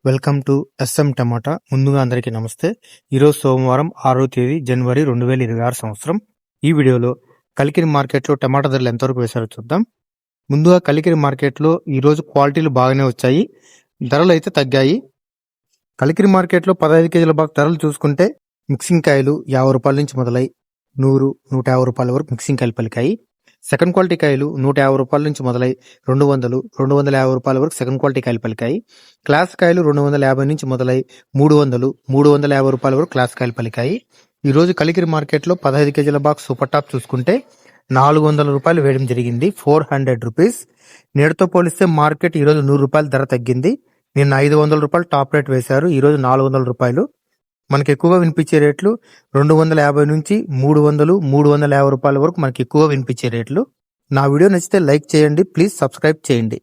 Welcome to S M టమాటా. ముందుగా అందరికీ నమస్తే. ఈరోజు సోమవారం 6వ తేదీ జనవరి 2026 సంవత్సరం. ఈ వీడియోలో కలికిరి మార్కెట్లో టమాటా ధరలు ఎంతవరకు వేశారో చూద్దాం. ముందుగా కలికిరి మార్కెట్లో ఈరోజు క్వాలిటీలు బాగానే వచ్చాయి, ధరలు అయితే తగ్గాయి. కలికిరి మార్కెట్లో 15 కేజీల బాక్స్ ధరలు చూసుకుంటే మిక్సింగ్ కాయలు 50 రూపాయల నుంచి మొదలై 100, 150 రూపాయల వరకు మిక్సింగ్ కాయలు పలికాయి. సెకండ్ క్వాలిటీ కాయలు 150 రూపాయల నుంచి మొదలై 200, 250 రూపాయల వరకు సెకండ్ క్వాలిటీ కాయలు పలికాయి. క్లాస్ కాయలు 250 నుంచి మొదలై 300, 350 రూపాయల వరకు క్లాస్ కాయలు పలికాయి. ఈ రోజు కలికిరి మార్కెట్లో 15 కేజీల బాక్స్ సూపర్ టాప్ చూసుకుంటే 400 రూపాయలు వేయడం జరిగింది, 400 రూపీస్. నేటితో పోలిస్తే మార్కెట్ ఈరోజు 100 రూపాయల ధర తగ్గింది. నిన్న 500 రూపాయలు టాప్ రేట్ వేశారు, ఈరోజు 400 రూపాయలు. మనకి ఎక్కువగా వినిపించే రేట్లు 250 నుంచి 300, 350 రూపాయల వరకు మనకి ఎక్కువగా వినిపించే రేట్లు. నా వీడియో నచ్చితే లైక్ చేయండి, ప్లీజ్ సబ్స్క్రైబ్ చేయండి.